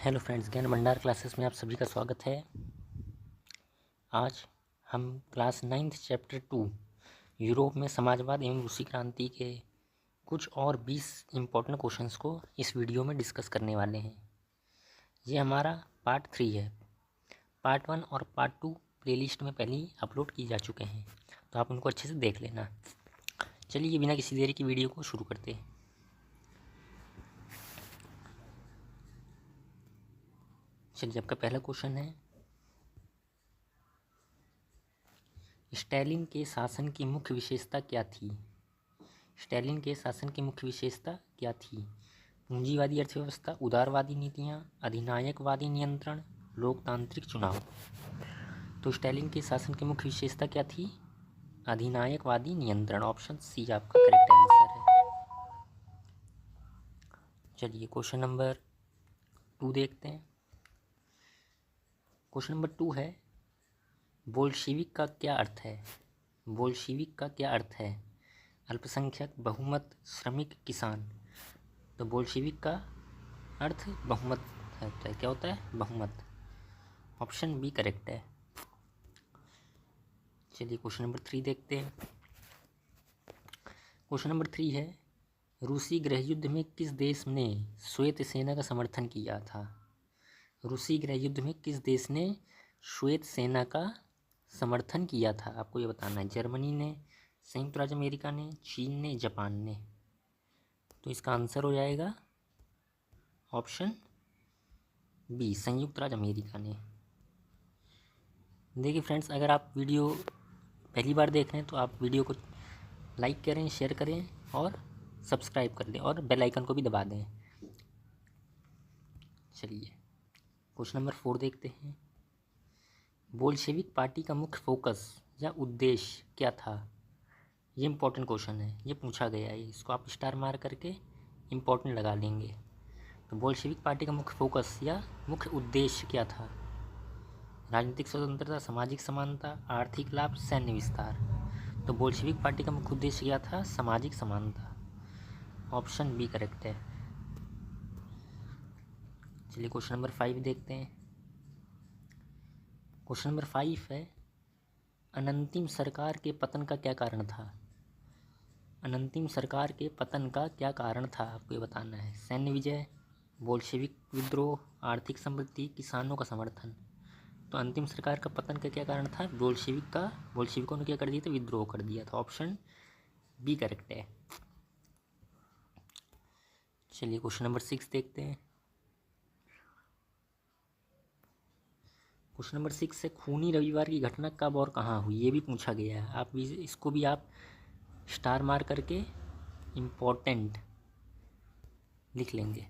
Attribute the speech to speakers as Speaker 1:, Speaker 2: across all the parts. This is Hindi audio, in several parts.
Speaker 1: हेलो फ्रेंड्स, ज्ञान भंडार क्लासेस में आप सभी का स्वागत है। आज हम क्लास 9th चैप्टर 2 यूरोप में समाजवाद एवं रूसी क्रांति के कुछ और 20 इम्पोर्टेंट क्वेश्चंस को इस वीडियो में डिस्कस करने वाले हैं। ये हमारा पार्ट 3 है। पार्ट 1 और पार्ट 2 प्लेलिस्ट में पहले ही अपलोड किए जा चुके हैं, तो आप उनको अच्छे से देख लेना। चलिए बिना किसी देरी की वीडियो को शुरू करते हैं। चलिए, आपका पहला क्वेश्चन है, स्टालिन के शासन की मुख्य विशेषता क्या थी? स्टालिन के शासन की मुख्य विशेषता क्या थी? पूंजीवादी अर्थव्यवस्था, उदारवादी नीतियाँ, अधिनायकवादी नियंत्रण, लोकतांत्रिक चुनाव। तो स्टालिन के शासन की मुख्य विशेषता क्या थी? अधिनायकवादी नियंत्रण। ऑप्शन सी आपका करेक्ट आंसर है। चलिए क्वेश्चन नंबर 2 देखते हैं। क्वेश्चन नंबर 2 है, बोल्शेविक का क्या अर्थ है? बोल्शेविक का क्या अर्थ है? अल्पसंख्यक, बहुमत, श्रमिक, किसान। तो बोल्शेविक का अर्थ बहुमत होता है। क्या होता है? बहुमत। ऑप्शन बी करेक्ट है। चलिए क्वेश्चन नंबर 3 देखते हैं। क्वेश्चन नंबर 3 है, रूसी गृह युद्ध में किस देश ने श्वेत सेना का समर्थन किया था? रूसी गृह युद्ध में किस देश ने श्वेत सेना का समर्थन किया था? आपको ये बताना है। जर्मनी ने, संयुक्त राज्य अमेरिका ने, चीन ने, जापान ने। तो इसका आंसर हो जाएगा ऑप्शन बी, संयुक्त राज्य अमेरिका ने। देखिए फ्रेंड्स, अगर आप वीडियो पहली बार देख रहे हैं तो आप वीडियो को लाइक करें, शेयर करें और सब्सक्राइब कर लें और बेल आइकन को भी दबा दें। चलिए क्वेश्चन नंबर 4 देखते हैं। बोल्शेविक पार्टी का मुख्य फोकस या उद्देश्य क्या था? ये इम्पोर्टेंट क्वेश्चन है, ये पूछा गया है। इसको आप स्टार मार करके इम्पोर्टेंट लगा लेंगे। तो बोल्शेविक पार्टी का मुख्य फोकस या मुख्य उद्देश्य क्या था? राजनीतिक स्वतंत्रता, सामाजिक समानता, आर्थिक लाभ, सैन्य विस्तार। तो बोल्शेविक पार्टी का मुख्य उद्देश्य क्या था? सामाजिक समानता। ऑप्शन बी करेक्ट है। चलिए क्वेश्चन नंबर 5 देखते हैं। क्वेश्चन नंबर 5 है, अनंतिम सरकार के पतन का क्या कारण था? अनंतिम सरकार के पतन का क्या कारण था? आपको ये बताना है। सैन्य विजय, बोल्शेविक विद्रोह, आर्थिक समृद्धि, किसानों का समर्थन। तो अंतिम सरकार का पतन का क्या कारण था? बोल्शेविकों ने क्या कर दिया था? विद्रोह कर दिया था। ऑप्शन बी करेक्ट है। चलिए क्वेश्चन नंबर 6 देखते हैं। क्वेश्चन नंबर 6 है, खूनी रविवार की घटना कब और कहाँ हुई? ये भी पूछा गया है। आप इसको भी आप स्टार मार करके इम्पोर्टेंट लिख लेंगे।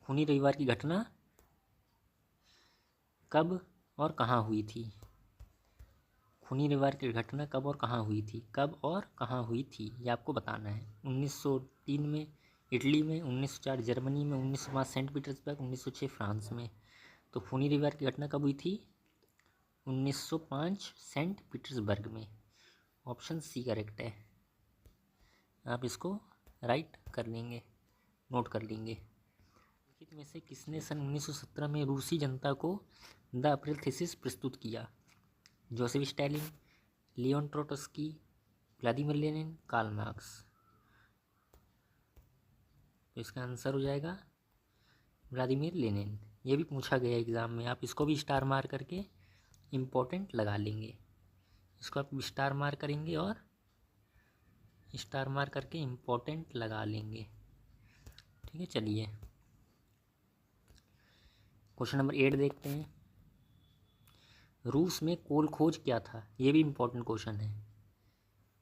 Speaker 1: खूनी रविवार की घटना कब और कहाँ हुई थी? खूनी रविवार की घटना कब और कहाँ हुई थी? कब और कहाँ हुई थी ये आपको बताना है। 1903 में इटली में, 1904 जर्मनी में, 1905 सेंट पीटर्सबर्ग, 1906 फ्रांस में। तो खूनी रविवार की घटना कब हुई थी? 1905 सेंट पीटर्सबर्ग में। ऑप्शन सी करेक्ट है। आप इसको राइट कर लेंगे, नोट कर लेंगे। निम्नलिखित में से किसने सन 1917 में रूसी जनता को द अप्रैल थीसिस प्रस्तुत किया? Joseph Stalin, Leon Trotsky, Vladimir Lenin, Karl Marx. तो इसका आंसर हो जाएगा व्लादिमीर लेनिन। ये भी पूछा गया एग्ज़ाम में। आप इसको भी स्टार मार करके इम्पोर्टेंट लगा लेंगे। इसको आप स्टार मार करेंगे और स्टार मार करके इम्पोर्टेंट लगा लेंगे। ठीक है, चलिए क्वेश्चन नंबर 8 देखते हैं। रूस में कोल खोज क्या था? ये भी इम्पोर्टेंट क्वेश्चन है।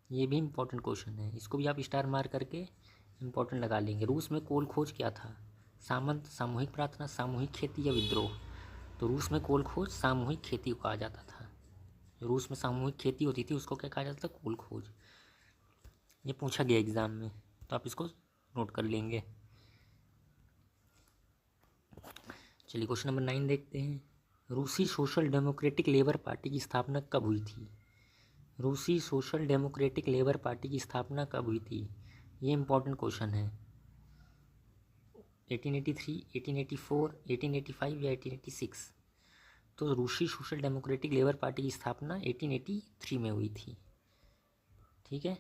Speaker 1: ये भी इम्पोर्टेंट क्वेश्चन है। इसको भी आप स्टार मार करके इम्पोर्टेंट लगा लेंगे। रूस में कोल खोज क्या था? सामंत, सामूहिक प्रार्थना, सामूहिक खेती या विद्रोह। तो रूस में कोल खोज सामूहिक खेती को कहा जाता था। रूस में सामूहिक खेती होती थी उसको क्या कहा जाता था? कोल खोज। ये पूछा गया एग्ज़ाम में, तो आप इसको नोट कर लेंगे। चलिए क्वेश्चन नंबर 9 देखते हैं। रूसी सोशल डेमोक्रेटिक लेबर पार्टी की स्थापना कब हुई थी? रूसी सोशल डेमोक्रेटिक लेबर पार्टी की स्थापना कब हुई थी? ये इम्पोर्टेंट क्वेश्चन है। 1883, 1884, 1885 या 1886? तो रूसी सोशल डेमोक्रेटिक लेबर पार्टी की स्थापना 1883 में हुई थी। ठीक है,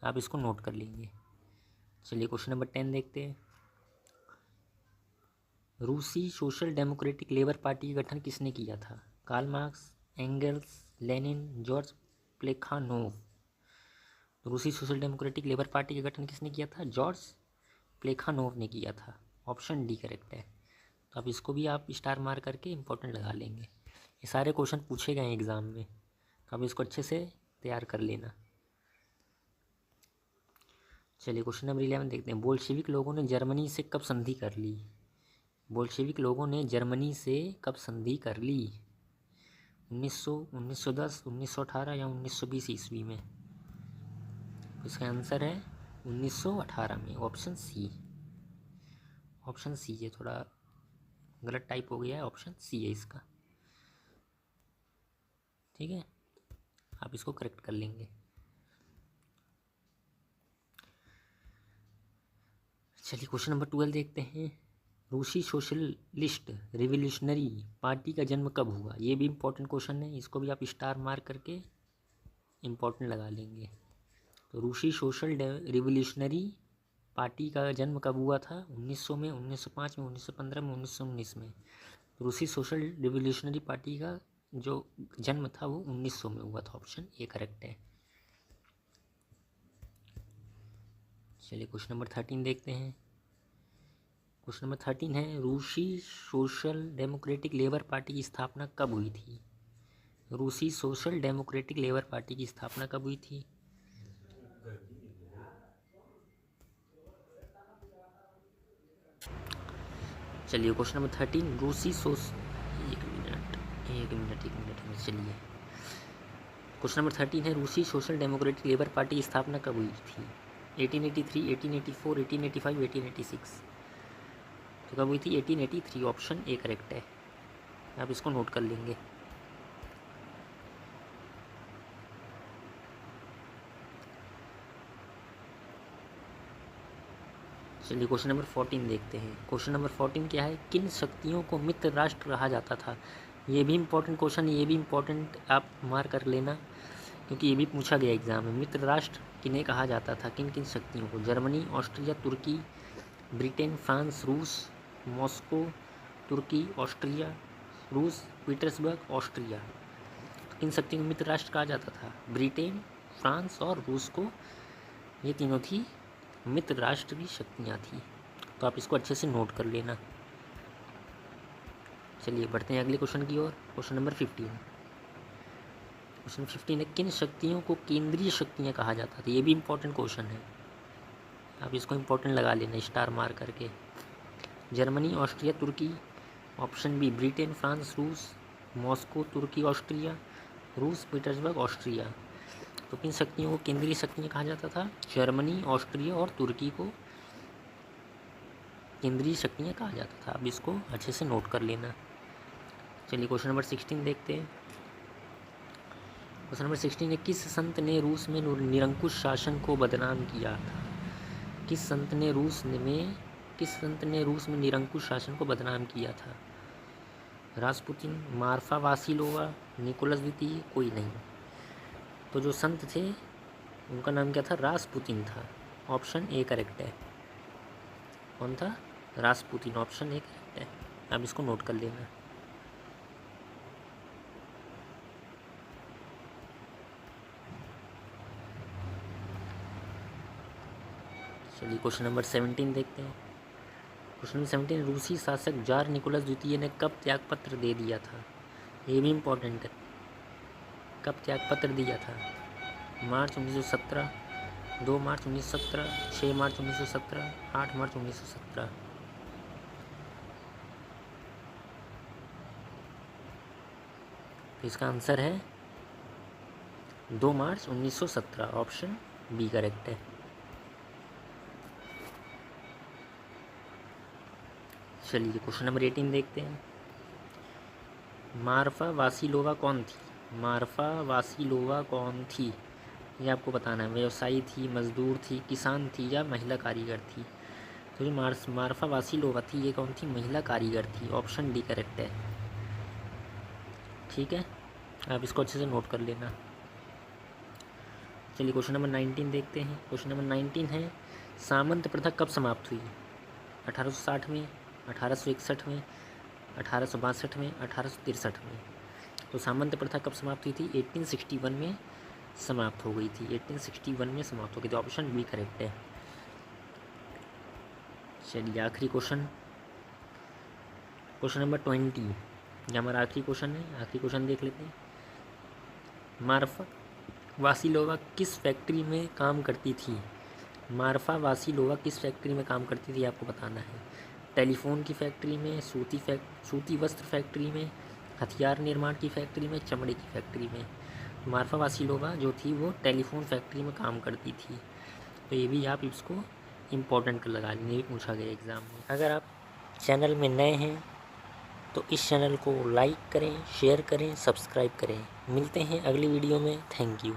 Speaker 1: आप इसको नोट कर लेंगे। चलिए क्वेश्चन नंबर 10 देखते हैं। रूसी सोशल डेमोक्रेटिक लेबर पार्टी का गठन किसने किया था? Karl Marx, Engels, Lenin, George Plekhanov. रूसी सोशल डेमोक्रेटिक लेबर पार्टी का गठन किसने किया था? जॉर्ज प्लेखानोव ने किया था। ऑप्शन डी करेक्ट है। तो अब इसको भी आप स्टार मार करके इंपॉर्टेंट लगा लेंगे। ये सारे क्वेश्चन पूछे गए हैं एग्ज़ाम में, तो अब इसको अच्छे से तैयार कर लेना। चलिए क्वेश्चन नंबर 11 देखते हैं। बोल्शेविक लोगों ने जर्मनी से कब संधि कर ली? बोल्शेविक लोगों ने जर्मनी से कब संधि कर ली? 1900, 1910, 1918 या 1920 ईस्वी में? इसका आंसर है 1918 में, ऑप्शन सी। ऑप्शन सी, ये थोड़ा गलत टाइप हो गया है, ऑप्शन सी है इसका। ठीक है, आप इसको करेक्ट कर लेंगे। चलिए क्वेश्चन नंबर 12 देखते हैं। रूसी सोशलिस्ट रिवोल्यूशनरी पार्टी का जन्म कब हुआ? ये भी इम्पोर्टेंट क्वेश्चन है, इसको भी आप स्टार मार्क करके इम्पोर्टेंट लगा लेंगे। तो रूसी सोशल रिवोल्यूशनरी पार्टी का जन्म कब हुआ था? 1900 में, 1905 में, 1915 में, 1919 में? रूसी सोशल रिवोल्यूशनरी पार्टी का जो जन्म था वो 1900 में हुआ था। ऑप्शन ए करेक्ट है। चलिए क्वेश्चन नंबर 13 देखते हैं। क्वेश्चन नंबर 13 है, रूसी सोशल डेमोक्रेटिक लेबर पार्टी की स्थापना कब हुई थी? रूसी सोशल डेमोक्रेटिक लेबर पार्टी की स्थापना कब हुई थी? चलिए क्वेश्चन नंबर 13, रूसी एक मिनट चलिए क्वेश्चन नंबर 13 है, रूसी सोशल डेमोक्रेटिक लेबर पार्टी की स्थापना कब हुई थी? 1883, 1884, 1885, 1886? तो कब हुई थी? 1883, ऑप्शन ए करेक्ट है। आप इसको नोट कर लेंगे। चलिए क्वेश्चन नंबर 14 देखते हैं। क्वेश्चन नंबर 14 क्या है? किन शक्तियों को मित्र राष्ट्र कहा जाता था? ये भी इम्पोर्टेंट क्वेश्चन, ये भी इम्पोर्टेंट आप मार कर लेना, क्योंकि ये भी पूछा गया एग्जाम में। मित्र राष्ट्र किन्हें कहा जाता था? किन किन शक्तियों को? जर्मनी, ऑस्ट्रिया, तुर्की, ब्रिटेन, फ्रांस, रूस, मॉस्को, तुर्की, ऑस्ट्रिया, रूस, पीटर्सबर्ग, ऑस्ट्रिया। तो किन शक्तियों को मित्र राष्ट्र कहा जाता था? ब्रिटेन, फ्रांस और रूस को, ये तीनों थी मित्र राष्ट्र की शक्तियाँ थी। तो आप इसको अच्छे से नोट कर लेना। चलिए बढ़ते हैं अगले क्वेश्चन की ओर। Question number 15। क्वेश्चन 15 है, किन शक्तियों को केंद्रीय शक्तियाँ कहा जाता था? ये भी इम्पोर्टेंट क्वेश्चन है, आप इसको इम्पोर्टेंट लगा लेना स्टार मार करके। जर्मनी, ऑस्ट्रिया, तुर्की, ऑप्शन बी ब्रिटेन, फ्रांस, रूस, मॉस्को, तुर्की, ऑस्ट्रिया, रूस, पीटर्सबर्ग, ऑस्ट्रिया। तो किन शक्तियों को केंद्रीय शक्तियाँ कहा जाता था? जर्मनी, ऑस्ट्रिया और तुर्की को केंद्रीय शक्तियाँ कहा जाता था। अब इसको अच्छे से नोट कर लेना। चलिए क्वेश्चन नंबर 16 देखते हैं। क्वेश्चन नंबर 16 है, किस संत ने रूस में निरंकुश शासन को बदनाम किया था? किस संत ने रूस में निरंकुश शासन को बदनाम किया था? रासपुतिन, मार्फा वासिलोवा, निकोलस द्वितीय, कोई नहीं। तो जो संत थे उनका नाम क्या था? रासपुतिन था। ऑप्शन ए करेक्ट है। कौन था? रासपुतिन, ऑप्शन ए करेक्ट है। अब इसको नोट कर लेना। चलिए क्वेश्चन नंबर 17 देखते हैं। क्वेश्चन नंबर 17, रूसी शासक जार निकोलस द्वितीय ने कब त्यागपत्र दे दिया था? ये भी इम्पोर्टेंट है। कब त्यागपत्र दिया था? मार्च 1917, 2 मार्च 1917, 6 मार्च 1917, 8 मार्च 1917? तो इसका आंसर है 2 मार्च 1917, ऑप्शन बी करेक्ट है। चलिए क्वेश्चन नंबर 18 देखते हैं। मार्फा वासिलोवा कौन थी? मार्फा वासिलोवा कौन थी, ये आपको बताना है। व्यवसायी थी, मजदूर थी, किसान थी या महिला कारीगर थी? तो जो मार्फा वासिलोवा थी ये कौन थी? महिला कारीगर थी। ऑप्शन डी करेक्ट है। ठीक है, आप इसको अच्छे से नोट कर लेना। चलिए क्वेश्चन नंबर 19 देखते हैं। क्वेश्चन नंबर 19 है, सामंत प्रथा कब समाप्त हुई? 1860 में, 1861 में, 1862 में, 1863 में। तो सामंत प्रथा कब समाप्त हुई थी? 1861 में समाप्त हो गई थी। 1861 में समाप्त हो गई थी। ऑप्शन बी करेक्ट है। चलिए आखिरी क्वेश्चन, क्वेश्चन नंबर 20, ये हमारा आखिरी क्वेश्चन है। आखिरी क्वेश्चन देख लेते हैं। मार्फा वासिलोवा किस फैक्ट्री में काम करती थी? मार्फा वासिलोवा किस फैक्ट्री में काम करती थी आपको बताना है। टेलीफोन की फैक्ट्री में, सूती वस्त्र फैक्ट्री में, हथियार निर्माण की फैक्ट्री में, चमड़े की फैक्ट्री में। मार्फा वासिलोवा जो थी वो टेलीफोन फैक्ट्री में काम करती थी। तो ये भी आप इसको इम्पोर्टेंट कर लगा लेंगे, पूछा गया एग्ज़ाम में। अगर आप चैनल में नए हैं तो इस चैनल को लाइक करें, शेयर करें, सब्सक्राइब करें। मिलते हैं अगली वीडियो में। Thank you.